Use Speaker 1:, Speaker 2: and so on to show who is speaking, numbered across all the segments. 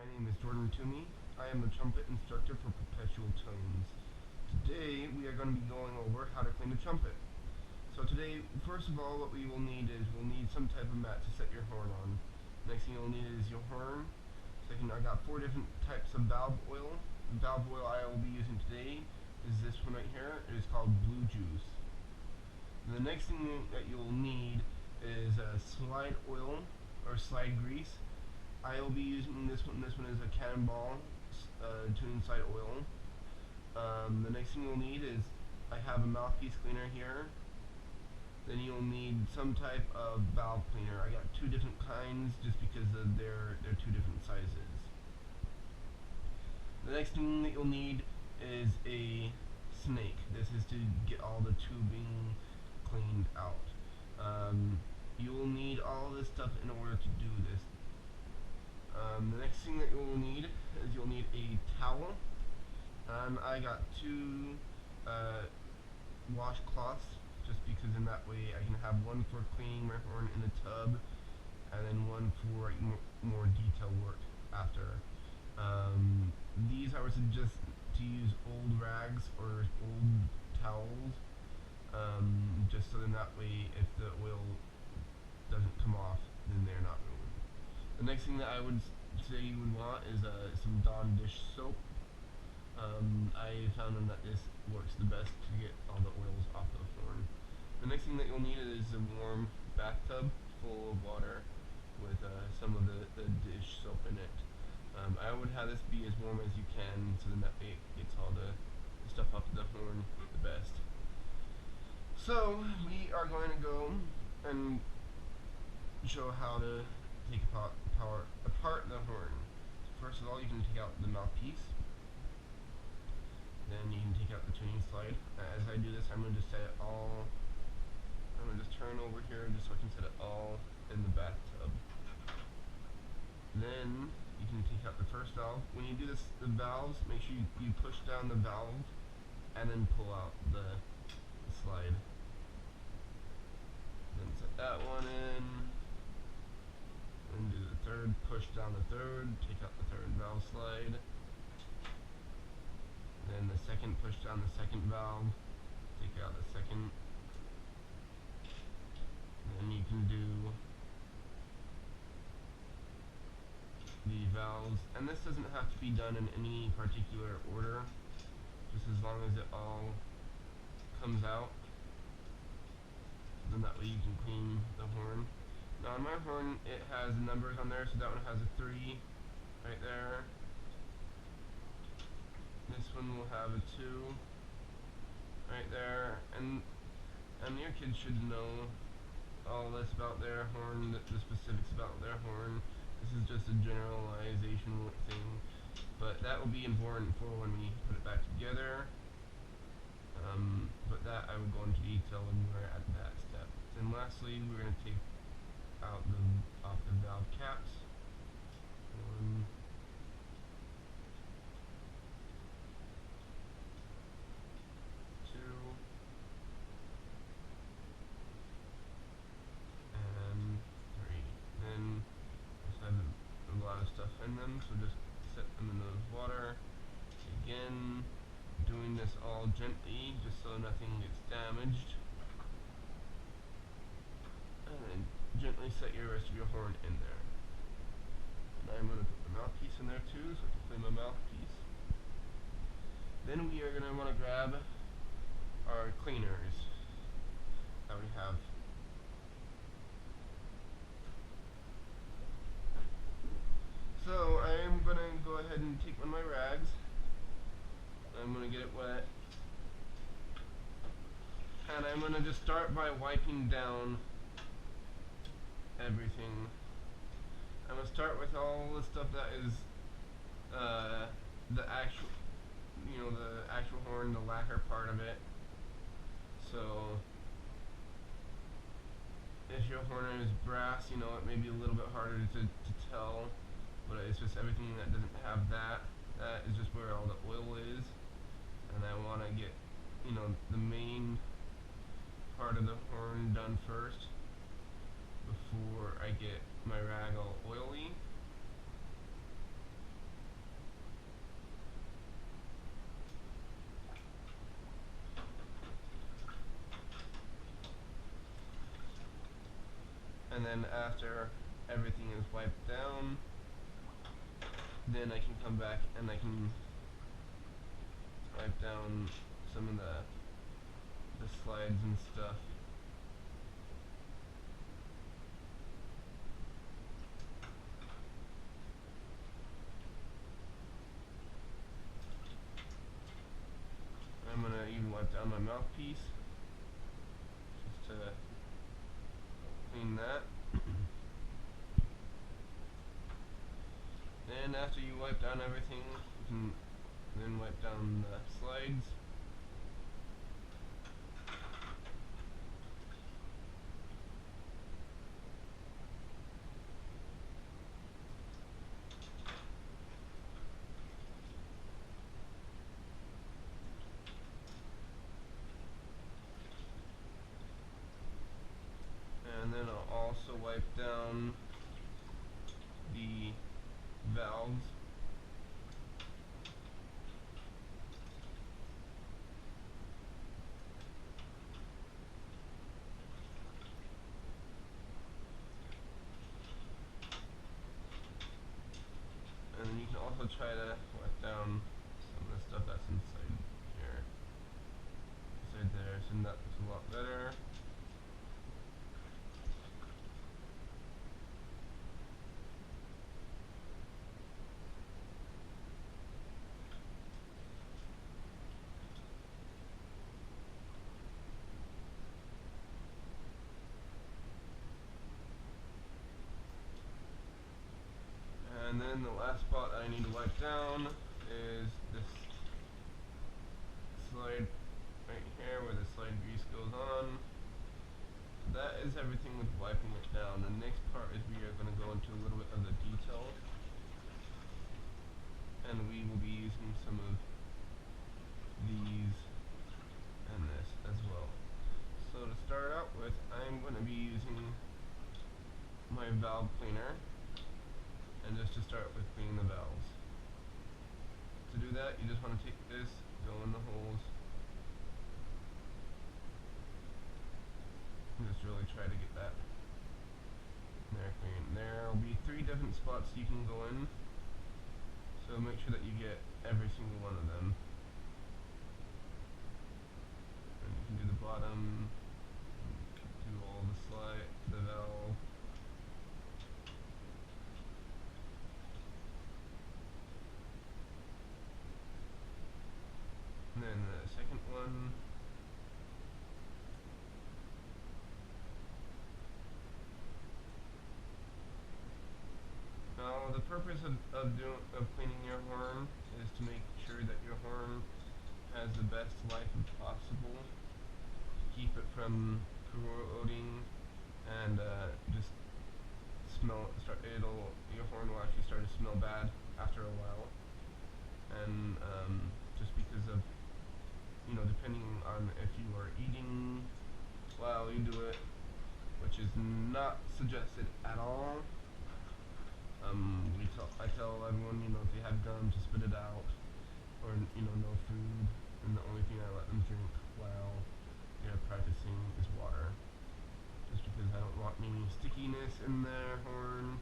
Speaker 1: My name is Jordan Toomey. I am the trumpet instructor for Perpetual Tones. Today we are going to be going over how to clean a trumpet. So today, first of all, what we will need is we'll need some type of mat to set your horn on. Next thing you'll need is your horn. Second, I got 4 different types of valve oil. The valve oil I will be using today is this one right here. It is called Blue Juice. The next thing that you'll need is slide oil or slide grease. I will be using this one. This one is a Cannonball tune slide oil. The next thing you'll need is I have a mouthpiece cleaner here. Then you'll need some type of valve cleaner. I got 2 different kinds just because they're 2 different sizes. The next thing that you'll need is a snake. This is to get all the tubing cleaned out. You will need all this stuff in order to do this. The next thing that you'll need is you'll need a towel. I got 2 washcloths just because in that way I can have one for cleaning my horn in the tub and then one for more detail work after. These I would suggest to use old rags or old towels, just so then that way if the oil doesn't come off then they're not ruined. The next thing that I would say you would want is some Dawn dish soap. I found that this works the best to get all the oils off the horn. The next thing that you'll need is a warm bathtub full of water with some of the dish soap in it. I would have this be as warm as you can so then that way it gets all the stuff off the horn the best. So we are going to go and show how to take apart the horn. First of all, you can take out the mouthpiece. Then you can take out the tuning slide. As I do this, I'm going to just set it all. I'm going to just turn over here just so I can set it all in the bathtub. Then you can take out the first valve. When you do this, the valves, make sure you push down the valve and then pull out the slide. Then set that one in. And do the third, push down the third, take out the third valve slide. Then the second, push down the second valve, take out the second. Then you can do the valves, and this doesn't have to be done in any particular order, just as long as it all comes out. Then that way you can clean the horn. Now on my horn it has numbers on there, so that one has a 3 right there. This one will have a 2 right there, and your kids should know all this about their horn, the specifics about their horn. This is just a generalization thing, but that will be important for when we put it back together. But that I would go into detail when we're at that step. Then lastly, we're going to take out off the valve caps. 1, 2, and 3. Then just have a lot of stuff in them, so just set them in the water. Again, doing this all gently, just so nothing gets damaged. And then gently set your rest of your horn in there. And I'm going to put the mouthpiece in there too, so I can clean my mouthpiece. Then we are going to want to grab our cleaners that we have. So I am going to go ahead and take one of my rags. I'm going to get it wet. And I'm going to just start by wiping down everything. I'm going to start with all the stuff that is the actual, the actual horn, the lacquer part of it. So if your horn is brass, it may be a little bit harder to tell, but it's just everything that doesn't have that. That is just where all the oil is. And I want to get, the main part of the horn done first before I get my rag all oily. And then after everything is wiped down, then I can come back and I can wipe down some of the slides and stuff. I'm gonna even wipe down my mouthpiece just to clean that. Then after you wipe down everything, you can then wipe down the slides. And then I'll also wipe down the valves. And then you can also try to wipe down some of the stuff that's inside here. Inside there, so that looks a lot better. And then the last spot I need to wipe down is this slide right here where the slide grease goes on. So that is everything with wiping it down. The next part is we are going to go into a little bit of the detail. And we will be using some of these and this as well. So to start out with, I'm going to be using my valve cleaner. And just to start with cleaning the valves. To do that, you just want to take this, go in the holes, and just really try to get that there clean. There will be 3 different spots you can go in, so make sure that you get every single one of them. And you can do the bottom, do all the slide, the valve. And then the second one. Now the purpose of cleaning your horn is to make sure that your horn has the best life possible. Keep it from corroding and just your horn will actually start to smell bad after a while. And just because of, depending on if you are eating while you do it, which is not suggested at all. I tell everyone, if they have gum, to spit it out, or no food, and the only thing I let them drink while they're practicing is water, just because I don't want any stickiness in their horn,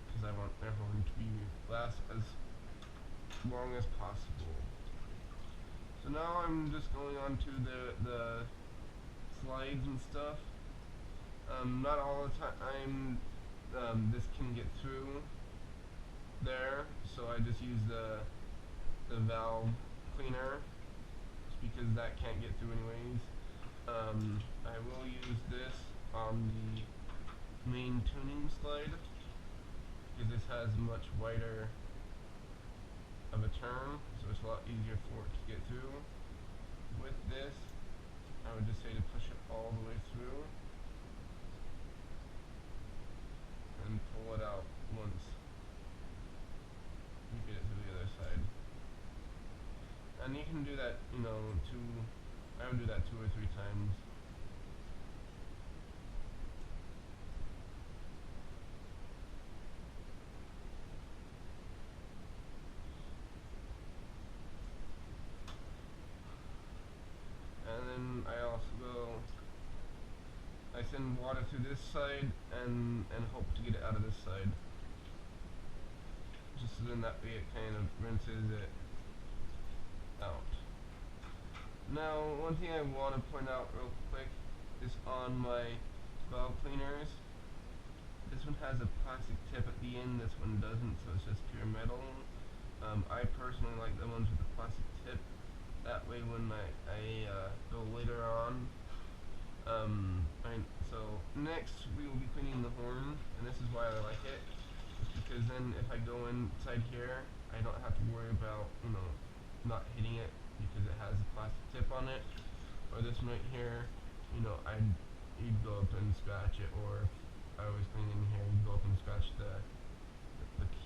Speaker 1: because I want their horn to last as long as possible. So now I'm just going on to the slides and stuff. Not all the time this can get through there, so I just use the valve cleaner, just because that can't get through anyways. I will use this on the main tuning slide, because this has much wider of a turn, so it's a lot easier for it to get through. With this, I would just say to push it all the way through and pull it out once you get it to the other side. And you can do that, I would do that 2 or 3 times. send water through this side and hope to get it out of this side. Just so then that way it kind of rinses it out. Now, one thing I want to point out real quick is on my valve cleaners. This one has a plastic tip at the end, this one doesn't, so it's just pure metal. I personally like the ones with the plastic tip. That way when I go later on. So next we will be cleaning the horn, and this is why I like it. Because then if I go inside here, I don't have to worry about, not hitting it because it has a plastic tip on it. Or this one right here, you'd go up and scratch it, or if I was cleaning here, you'd go up and scratch the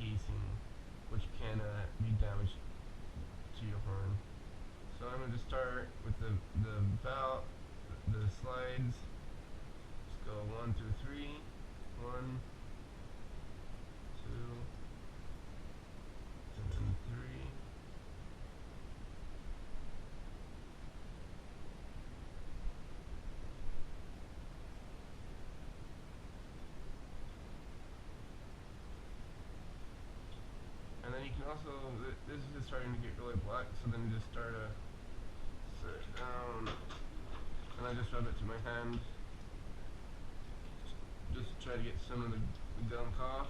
Speaker 1: casing, which can be damaged to your horn. So I'm going to start with the valve, the slides. Let's go 1, 2, 3. 1, 2, and then 3. And then you can also, this is just starting to get really black, so then you just start to set it down, and I just rub it to my hand, just try to get some of the gunk off.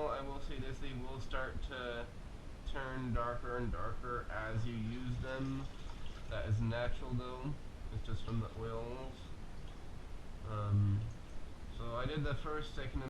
Speaker 1: I will say this, they will start to turn darker and darker as you use them. That is natural though, it's just from the oils. So I did the first, second, and